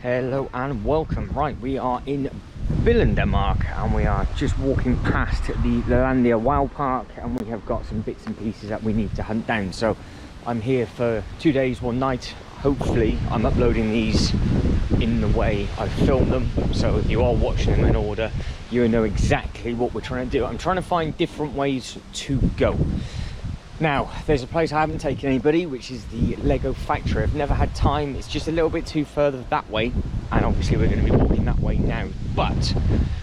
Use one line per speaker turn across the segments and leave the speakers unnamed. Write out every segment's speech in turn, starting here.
Hello and welcome. Right, we are in Billund, Denmark, and we are just walking past the Lalandia Wow Park, and we have got some bits and pieces that we need to hunt down. So I'm here for 2 days, 1 night. Hopefully I'm uploading these in the way I filmed them, so if you are watching them in order, you know exactly what we're trying to do. I'm trying to find different ways to go. Now, there's a place I haven't taken anybody, which is the Lego factory. I've never had time. It's just a little bit too further that way, and obviously we're going to be walking that way now. But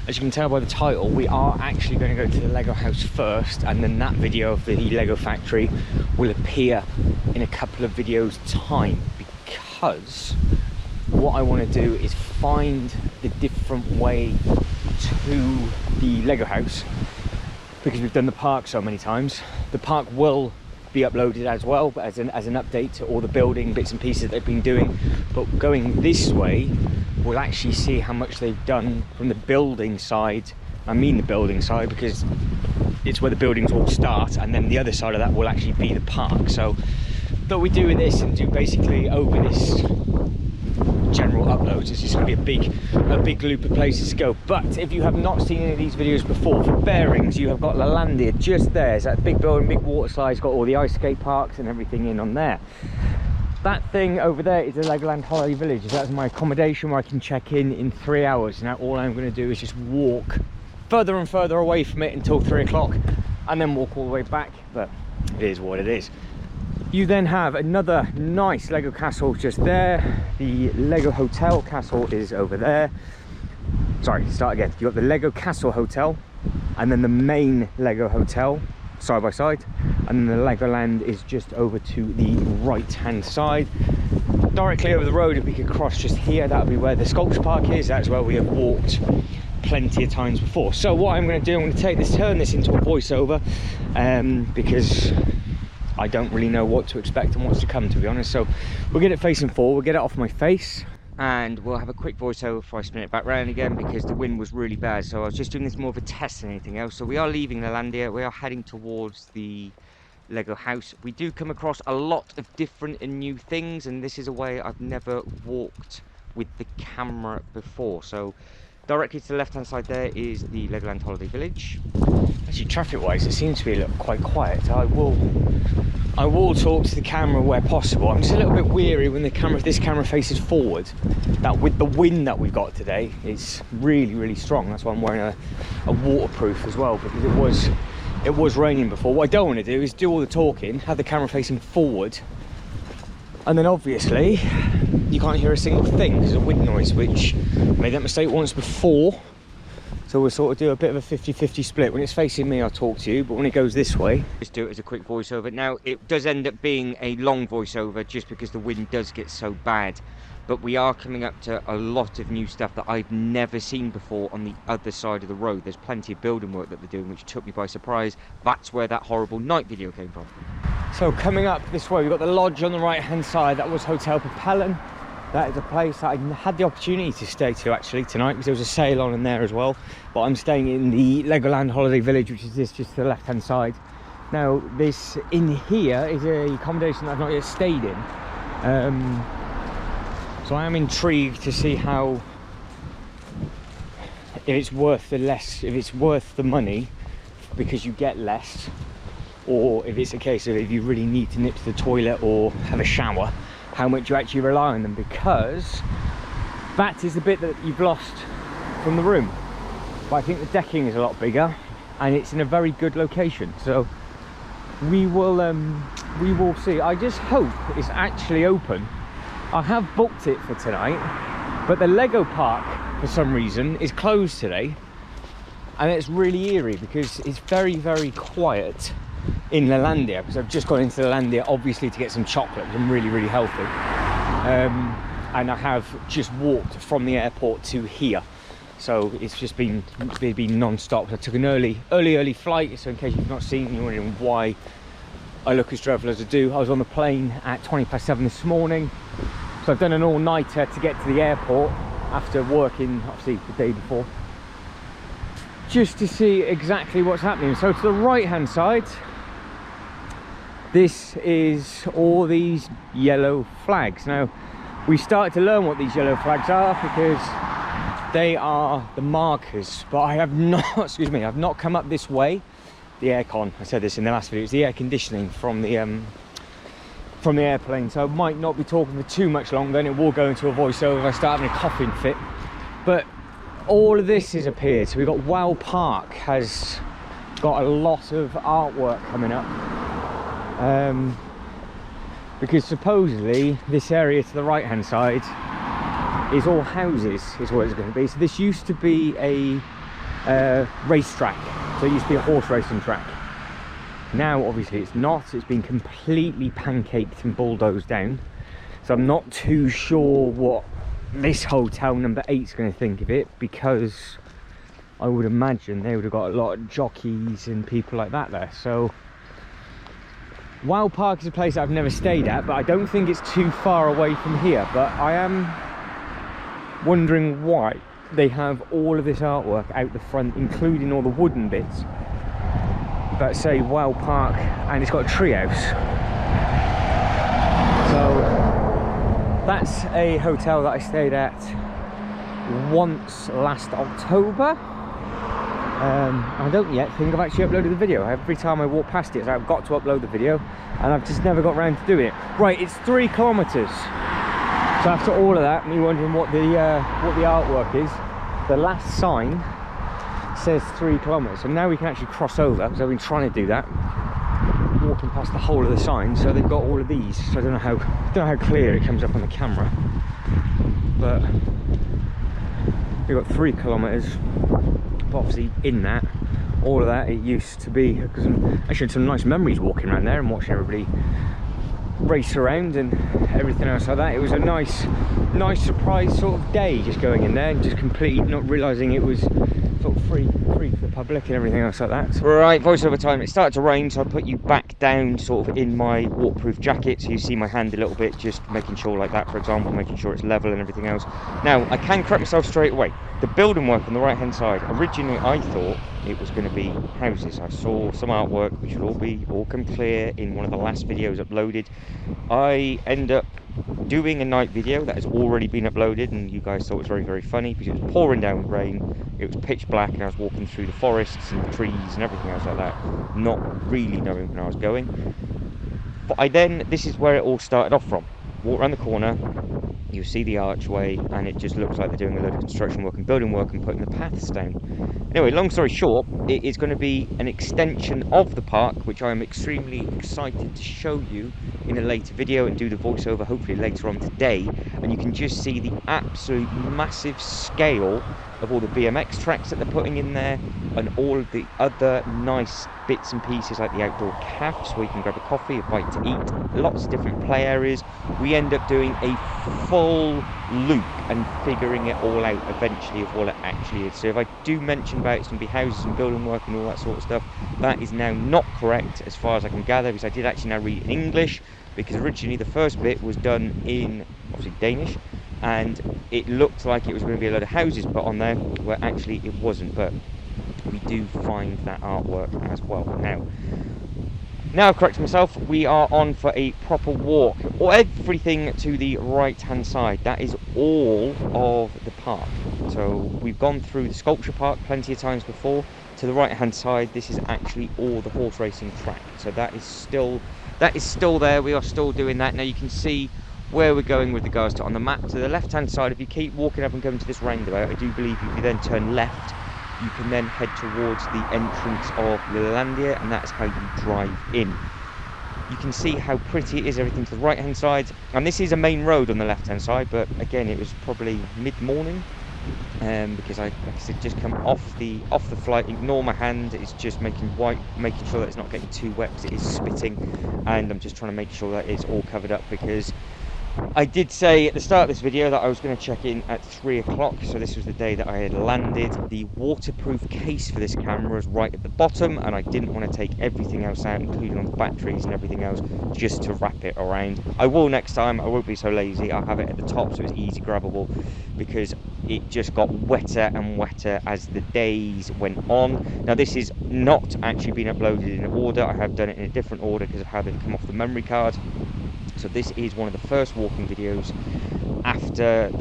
as you can tell by the title, we are actually going to go to the Lego house first, and then that video of the Lego factory will appear in a couple of videos time, because what I want to do is find the different way to the Lego house, because we've done the park so many times. The park will be uploaded as well, as an update to all the building bits and pieces they've been doing. But going this way, we'll actually see how much they've done from the building side. I mean the building side, because it's where the buildings all start, and then the other side of that will actually be the park. So though we do this and do basically over this general uploads, it's just going to be a big loop of places to go. But if you have not seen any of these videos before, for bearings you have got Lalandia just there. It's that big building, big water slide. It's got all the ice skate parks and everything in on there. That thing over there is the Legoland Holiday Village. That's my accommodation where I can check in 3 hours. Now all I'm going to do is just walk further and further away from it until 3 o'clock, and then walk all the way back. But it is what it is. You then have another nice Lego castle just there. The Lego Hotel castle is over there. Sorry, start again. You've got the Lego Castle Hotel, and then the main Lego Hotel side by side, and then the Legoland is just over to the right hand side. Directly over the road, if we could cross just here, that would be where the sculpture park is. That's where we have walked plenty of times before. So what I'm going to do, I'm going to turn this into a voiceover, because I don't really know what to expect and what's to come, to be honest. So we'll get it facing forward, we'll get it off my face, and we'll have a quick voiceover before I spin it back round again, because the wind was really bad. So I was just doing this more of a test than anything else. So we are leaving Lalandia, we are heading towards the Lego house. We do come across a lot of different and new things, and this is a way I've never walked with the camera before. So directly to the left hand side there is the Legoland Holiday Village. Actually, traffic wise, it seems to be quite quiet. I will talk to the camera where possible. I'm just a little bit weary when this camera faces forward, that with the wind that we've got today, it's really strong. That's why I'm wearing a waterproof as well, because it was raining before. What I don't want to do is do all the talking, have the camera facing forward, and then obviously you can't hear a single thing because of wind noise, which I made that mistake once before. So we'll sort of do a bit of a 50-50 split. When it's facing me, I'll talk to you, but when it goes this way, just do it as a quick voiceover. Now, it does end up being a long voiceover just because the wind does get so bad. But we are coming up to a lot of new stuff that I've never seen before on the other side of the road. There's plenty of building work that they're doing, which took me by surprise. That's where that horrible night video came from. So coming up this way, we've got the lodge on the right-hand side. That was Hotel Propellant. That is a place that I had the opportunity to stay to actually tonight, because there was a sale on in there as well. But I'm staying in the Legoland Holiday Village, which is just to the left hand side. Now this in here is a accommodation that I've not yet stayed in. So I am intrigued to see how, if it's worth the money because you get less, or if it's a case of if you really need to nip to the toilet or have a shower, how much you actually rely on them, because that is the bit that you've lost from the room. But I think the decking is a lot bigger, and it's in a very good location. So we will see. I just hope it's actually open. I have booked it for tonight, but the Lego park for some reason is closed today, and it's really eerie because it's very quiet in Lalandia, because I've just gone into Lalandia obviously to get some chocolate. I'm really healthy, and I have just walked from the airport to here, so it's just been non-stop. I took an early flight, so in case you've not seen, you're wondering why I look as dreadful as I do. I was on the plane at 7:20 this morning, so I've done an all-nighter to get to the airport after working obviously the day before, just to see exactly what's happening. So to the right hand side, this is all these yellow flags. Now we started to learn what these yellow flags are because they are the markers, but I have not, excuse me, I've not come up this way. The aircon, I said this in the last video, it's the air conditioning from the airplane, so I might not be talking for too much longer, then it will go into a voiceover if I start having a coughing fit. But all of this has appeared. So we've got Wow Park has got a lot of artwork coming up, because supposedly this area to the right hand side is all houses, is what it's going to be. So this used to be a racetrack, so it used to be a horse racing track. Now obviously it's not, it's been completely pancaked and bulldozed down, so I'm not too sure what this hotel number 8 is going to think of it, because I would imagine they would have got a lot of jockeys and people like that there. So Wow Park is a place I've never stayed at, but I don't think it's too far away from here. But I am wondering why they have all of this artwork out the front, including all the wooden bits that say Wow Park, and it's got a treehouse. So that's a hotel that I stayed at once last October. I don't yet think I've actually uploaded the video. Every time I walk past it, so I've got to upload the video, and I've just never got around to doing it. Right, it's 3 kilometers. So after all of that, me wondering what the artwork is, the last sign says 3 kilometers. So now we can actually cross over, because I've been trying to do that, walking past the whole of the sign. So they've got all of these. So I don't know how clear it comes up on the camera, but we've got 3 kilometers. But obviously in that, all of that, it used to be, because I actually had some nice memories walking around there and watching everybody race around and everything else like that. It was a nice surprise sort of day, just going in there and just completely not realizing it was sort of free for the public and everything else like that. Right, voiceover time. It started to rain, so I put you back down sort of in my waterproof jacket, so you see my hand a little bit, just making sure like that, for example, making sure it's level and everything else. Now I can correct myself straight away. The building work on the right hand side, originally I thought it was going to be houses. I saw some artwork which would all come clear in one of the last videos uploaded. I end up doing a night video that has already been uploaded, and you guys thought it was very, very funny because it was pouring down with rain, it was pitch black, and I was walking through the forests and the trees and everything else like that, not really knowing where I was going. But this is where it all started off from. Walk around the corner, you see the archway, and it just looks like they're doing a load of construction work and building work and putting the paths down. Anyway, long story short, it is going to be an extension of the park, which I am extremely excited to show you in a later video and do the voiceover hopefully later on today. And you can just see the absolute massive scale of all the BMX tracks that they're putting in there, and all of the other nice bits and pieces like the outdoor cafes where you can grab a coffee, a bite to eat, lots of different play areas. We end up doing a full loop and figuring it all out eventually of what it actually is. So if I do mention about it's going to be houses and building work and all that sort of stuff, that is now not correct as far as I can gather, because I did actually now read it in English, because originally the first bit was done in obviously Danish, and it looked like it was going to be a lot of houses put on there, where actually it wasn't. But we do find that artwork as well. Now I've corrected myself, we are on for a proper walk, or everything to the right hand side. That is all of the park. So we've gone through the sculpture park plenty of times before. To the right hand side, this is actually all the horse racing track. So that is still there. We are still doing that. Now you can see where we're going with regards to on the map. To the left hand side, if you keep walking up and coming to this roundabout, I do believe if you then turn left, you can then head towards the entrance of Lalandia, and that's how you drive in. You can see how pretty it is, everything to the right hand side, and this is a main road on the left hand side, but again it was probably mid-morning, because I, like I said, just come off the flight. Ignore my hand, it's just making sure that it's not getting too wet because it is spitting, and I'm just trying to make sure that it's all covered up, because I did say at the start of this video that I was going to check in at 3 o'clock, so this was the day that I had landed. The waterproof case for this camera is right at the bottom, and I didn't want to take everything else out, including on the batteries and everything else, just to wrap it around. I will next time, I won't be so lazy. I'll have it at the top so it's easy grabbable, because it just got wetter and wetter as the days went on. Now this is not actually been uploaded in order, I have done it in a different order because of how they've come off the memory card. So this is one of the first walking videos after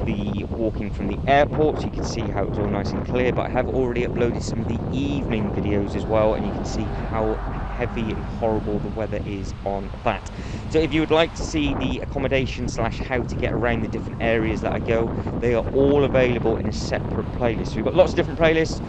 the walking from the airport, so you can see how it was all nice and clear. But I have already uploaded some of the evening videos as well, and you can see how heavy and horrible the weather is on that. So if you would like to see the accommodation slash how to get around the different areas that I go, they are all available in a separate playlist. So we've got lots of different playlists.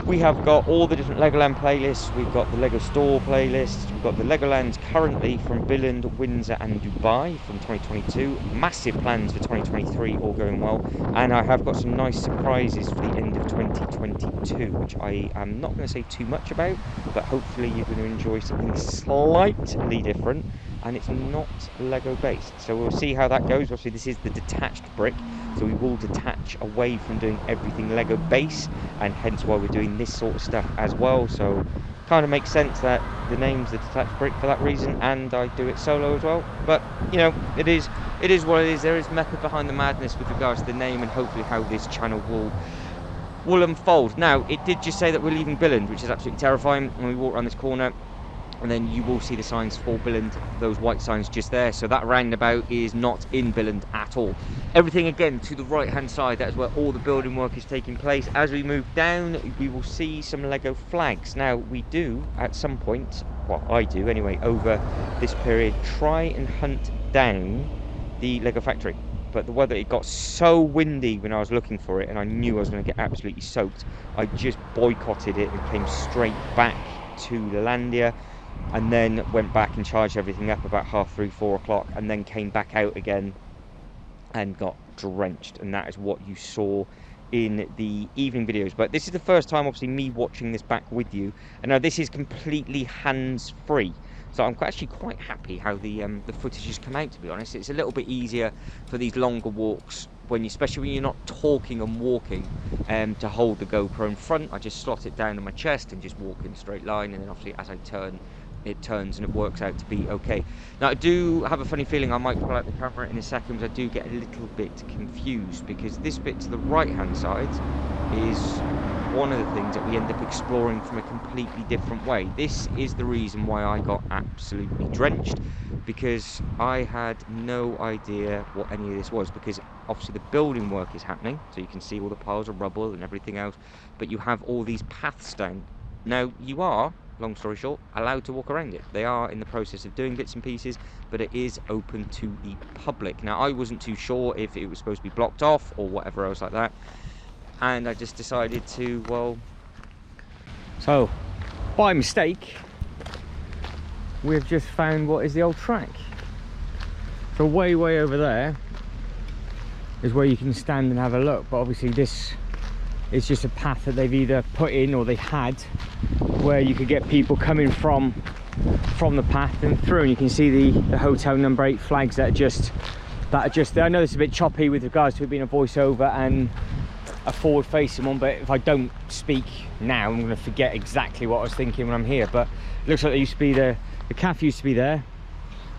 We have got all the different Legoland playlists. We've got the Lego Store playlist. We've got the Legoland currently from Billund, Windsor and Dubai from 2022. Massive plans for 2023, all going well. And I have got some nice surprises for the end of 2022, which I am not going to say too much about, but hopefully you're going to enjoy something slightly different. And it's not Lego based, so we'll see how that goes. Obviously this is the detached brick, so we will detach away from doing everything Lego base, and hence why we're doing this sort of stuff as well. So kind of makes sense that the name's the detached brick for that reason, and I do it solo as well. But you know, it is what it is. There is method behind the madness with regards to the name and hopefully how this channel will unfold. Now, it did just say that we're leaving Billund, which is absolutely terrifying. When we walk around this corner, and then you will see the signs for Billund, those white signs just there. So that roundabout is not in Billund at all. Everything again to the right hand side, that is where all the building work is taking place. As we move down, we will see some Lego flags. Now we do at some point, well I do anyway, over this period try and hunt down the Lego factory. But the weather, it got so windy when I was looking for it, and I knew I was going to get absolutely soaked. I just boycotted it and came straight back to Lalandia, and then went back and charged everything up about 3:30, 4 o'clock, and then came back out again and got drenched. And that is what you saw in the evening videos. But this is the first time obviously me watching this back with you, and now this is completely hands-free, so I'm actually quite happy how the footage has come out, to be honest. It's a little bit easier for these longer walks, especially when you're not talking and walking, to hold the GoPro in front. I just slot it down on my chest and just walk in a straight line, and then obviously as I turn, it turns and it works out to be okay. Now I do have a funny feeling I might pull out the camera in a second, because I do get a little bit confused, because this bit to the right hand side is one of the things that we end up exploring from a completely different way. This is the reason why I got absolutely drenched, because I had no idea what any of this was, because obviously the building work is happening, so you can see all the piles of rubble and everything else, but you have all these paths down. Now you are, long story short, allowed to walk around it. They are in the process of doing bits and pieces, but it is open to the public. Now I wasn't too sure if it was supposed to be blocked off or whatever else like that, and I just decided to, well, so by mistake we've just found what is the old track. So way over there is where you can stand and have a look, but obviously this is just a path that they've either put in or they had, where you could get people coming from the path and through, and you can see the hotel number 8 flags that are just there. I know it's a bit choppy with regards to it being a voiceover and a forward facing one, but if I don't speak now, I'm going to forget exactly what I was thinking when I'm here. But it looks like there used to be the cafe used to be there.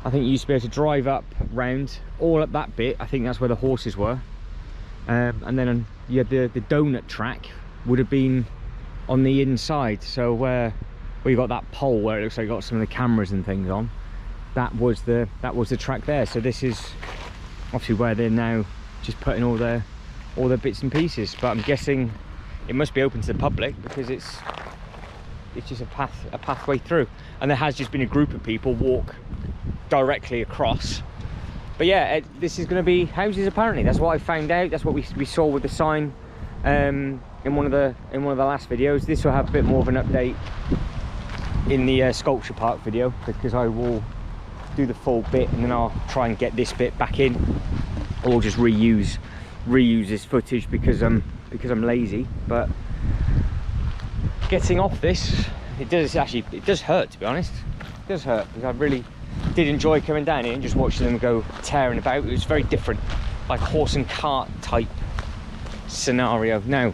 I think you used to be able to drive up round all up that bit. I think that's where the horses were, and then you had the donut track would have been on the inside. So where you got that pole where it looks like you got some of the cameras and things on, that was the track there. So this is obviously where they're now just putting all their bits and pieces, but I'm guessing it must be open to the public, because it's just a pathway through, and there has just been a group of people walk directly across. But yeah, this is going to be houses apparently. That's what I found out. That's what we saw with the sign in one of the last videos. This will have a bit more of an update in the sculpture park video, because I will do the full bit and then I'll try and get this bit back in, or just reuse this footage because I'm lazy. But getting off this, it does hurt, to be honest. It does hurt, because I really did enjoy coming down here and just watching them go tearing about. It was very different, like horse and cart type scenario. Now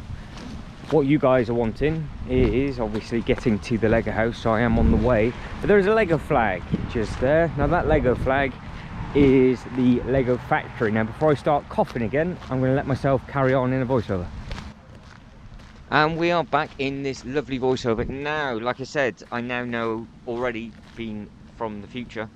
what you guys are wanting is obviously getting to the Lego house, so I am on the way. But there is a Lego flag just there. Now that Lego flag is the Lego factory. Now before I start coughing again, I'm going to let myself carry on in a voiceover. And we are back in this lovely voiceover. Now, like I said, I now know already, being from the future,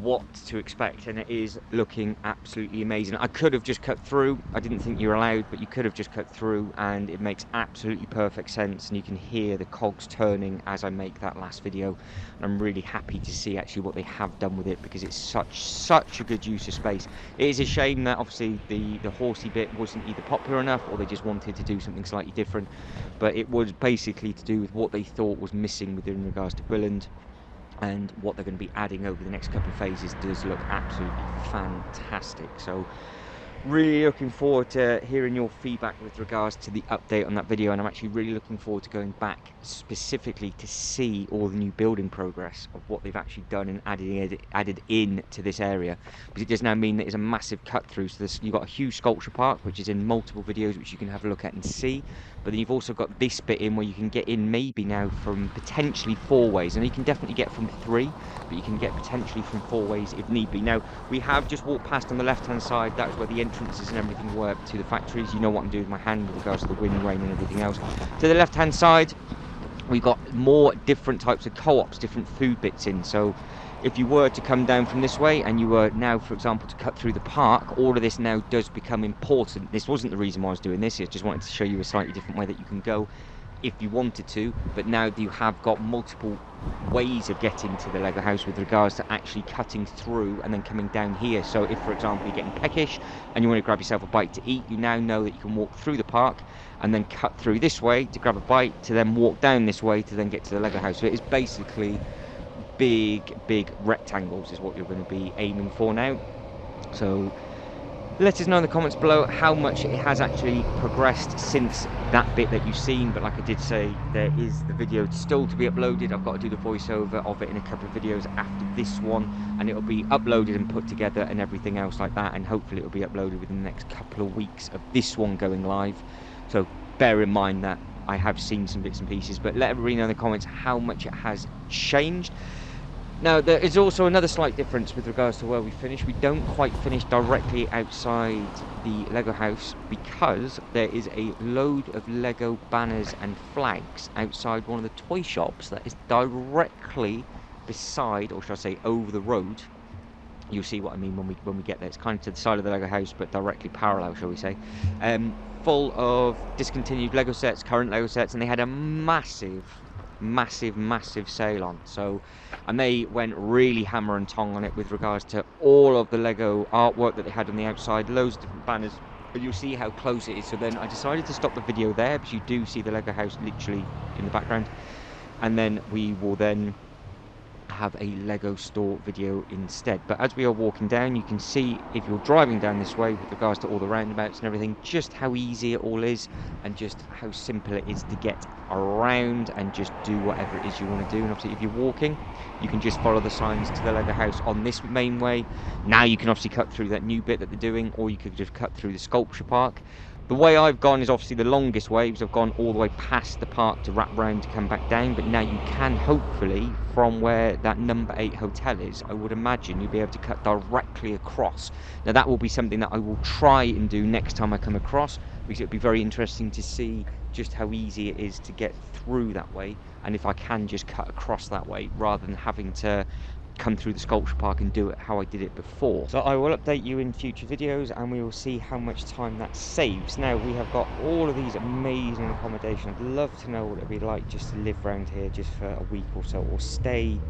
what to expect, and it is looking absolutely amazing. I could have just cut through. I didn't think you were allowed, but you could have just cut through, and it makes absolutely perfect sense, and you can hear the cogs turning as I make that last video. And I'm really happy to see actually what they have done with it, because it's such a good use of space. It is a shame that obviously the horsey bit wasn't either popular enough, or they just wanted to do something slightly different, but it was basically to do with what they thought was missing within regards to Billund. And what they're going to be adding over the next couple of phases does look absolutely fantastic. So really looking forward to hearing your feedback with regards to the update on that video, and I'm actually really looking forward to going back specifically to see all the new building progress of what they've actually done and added in to this area, because it does now mean that it's a massive cut through. So you've got a huge sculpture park which is in multiple videos which you can have a look at and see, but then you've also got this bit in where you can get in maybe now from potentially 4 ways, and you can definitely get from 3, but you can get potentially from 4 ways if need be. Now we have just walked past on the left hand side, that is where the entrances and everything were to the factories. You know what I'm doing with my hand with regards to the wind, rain and everything else. To the left hand side we've got more different types of co-ops, different food bits in. So if you were to come down from this way and you were now, for example, to cut through the park, all of this now does become important. This wasn't the reason why I was doing this, I just wanted to show you a slightly different way that you can go if you wanted to, but now you have got multiple ways of getting to the Lego house with regards to actually cutting through and then coming down here. So if, for example, you're getting peckish and you want to grab yourself a bite to eat, you now know that you can walk through the park and then cut through this way to grab a bite, to then walk down this way to then get to the Lego house. So it is basically big rectangles is what you're going to be aiming for now. So let us know in the comments below how much it has actually progressed since that bit that you've seen. But like I did say, there is the video still to be uploaded. I've got to do the voiceover of it in a couple of videos after this one, and it'll be uploaded and put together and everything else like that, and hopefully it'll be uploaded within the next couple of weeks of this one going live. So bear in mind that I have seen some bits and pieces, but let everybody know in the comments how much it has changed. Now, there is also another slight difference with regards to where we finish. We don't quite finish directly outside the Lego house, because there is a load of Lego banners and flags outside one of the toy shops that is directly beside, or should I say over the road. You'll see what I mean when we get there. It's kind of to the side of the Lego house, but directly parallel, shall we say. Full of discontinued Lego sets, current Lego sets, and they had a massive sale on. So, and they went really hammer and tong on it with regards to all of the Lego artwork that they had on the outside, loads of different banners, but you'll see how close it is. So then I decided to stop the video there, because you do see the Lego house literally in the background, and then we will then have a Lego store video instead. But as we are walking down, you can see, if you're driving down this way with regards to all the roundabouts and everything, just how easy it all is, and just how simple it is to get around and just do whatever it is you want to do. And obviously if you're walking, you can just follow the signs to the Lego house on this main way. Now you can obviously cut through that new bit that they're doing, or you could just cut through the sculpture park. The way I've gone is obviously the longest way, because I've gone all the way past the park to wrap round to come back down. But now you can, hopefully, from where that number 8 hotel is, I would imagine you'll be able to cut directly across. Now that will be something that I will try and do next time I come across, because it would be very interesting to see just how easy it is to get through that way, and if I can just cut across that way rather than having to come through the sculpture park and do it how I did it before. So I will update you in future videos, and we will see how much time that saves. Now we have got all of these amazing accommodation. I'd love to know what it'd be like just to live around here just for a week or so, or stay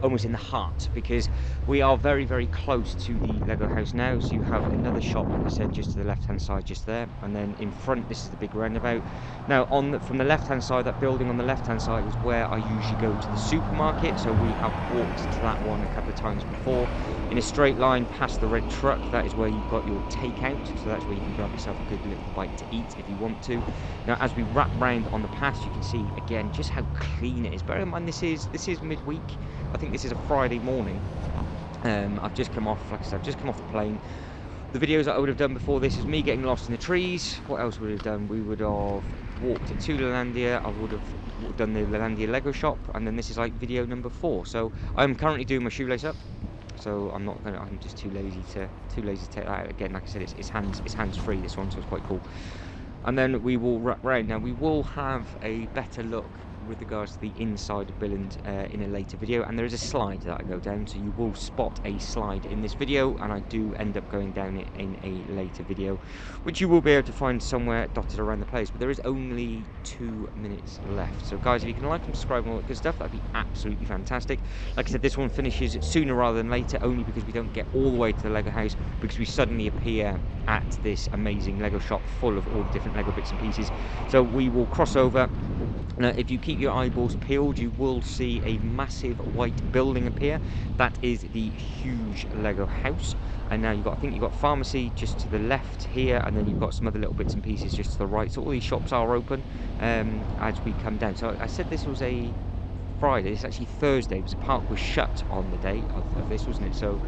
almost in the heart, because we are very close to the Lego house now. So you have another shop, like I said, just to the left hand side just there, and then in front this is the big roundabout. Now from the left hand side, that building on the left hand side is where I usually go to the supermarket. So we have walked to that one a couple of times before in a straight line past the red truck. That is where you've got your takeout, so that's where you can grab yourself a good little bite to eat if you want to. Now as we wrap round on the pass, you can see again just how clean it is. Bear in mind this is midweek. I think this is a Friday morning. I've just come off, like I said, I've just come off the plane. The videos that I would have done before this is me getting lost in the trees. What else would we have done? We would have walked to Lalandia. I would have done the Lalandia Lego shop, and then this is like video number 4. So I'm currently doing my shoelace up. So I'm just too lazy to take that out. Again, like I said, it's hands free, this one, so it's quite cool. And then we will wrap round. Now we will have a better look with regards to the inside of Billund in a later video, and there is a slide that I go down, so you will spot a slide in this video, and I do end up going down it in a later video, which you will be able to find somewhere dotted around the place. But there is only 2 minutes left, so guys, if you can like and subscribe and all that good stuff, that'd be absolutely fantastic. Like I said, this one finishes sooner rather than later, only because we don't get all the way to the Lego house, because we suddenly appear at this amazing Lego shop full of all the different Lego bits and pieces. So we will cross over. Now, if you keep your eyeballs peeled, you will see a massive white building appear. That is the huge Lego house. And now I think you've got pharmacy just to the left here, and then you've got some other little bits and pieces just to the right. So all these shops are open as we come down. So I said this was a Friday. It's actually Thursday, because the park was shut on the day of this, wasn't it? So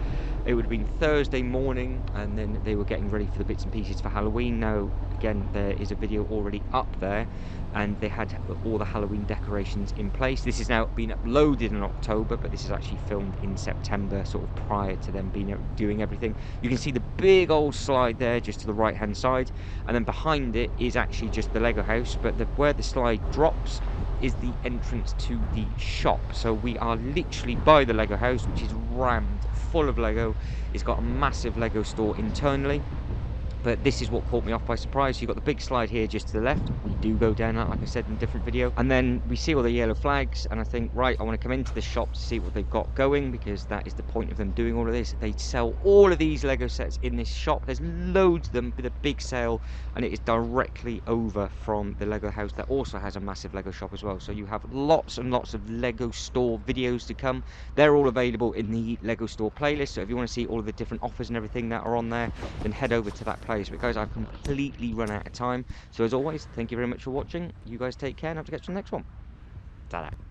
it would have been Thursday morning, and then they were getting ready for the bits and pieces for Halloween. Now, again, there is a video already up there, and they had all the Halloween decorations in place. This has now been uploaded in October, but this is actually filmed in September, sort of prior to them doing everything. You can see the big old slide there just to the right hand side, and then behind it is actually just the Lego house, but where the slide drops is the entrance to the shop. So we are literally by the Lego house, which is rammed full of Lego. It's got a massive Lego store internally, but this is what caught me off by surprise. You've got the big slide here just to the left. We do go down that, like I said in a different video, and then we see all the yellow flags, and I think, right, I want to come into the shop to see what they've got going, because that is the point of them doing all of this. They sell all of these Lego sets in this shop. There's loads of them with a big sale, and it is directly over from the Lego house that also has a massive Lego shop as well. So you have lots and lots of Lego store videos to come. They're all available in the Lego store playlist, so if you want to see all of the different offers and everything that are on there, then head over to that place. But guys, I've completely run out of time, so as always, thank you very much for watching. You guys take care, and I have to get to the next one. Ta-da.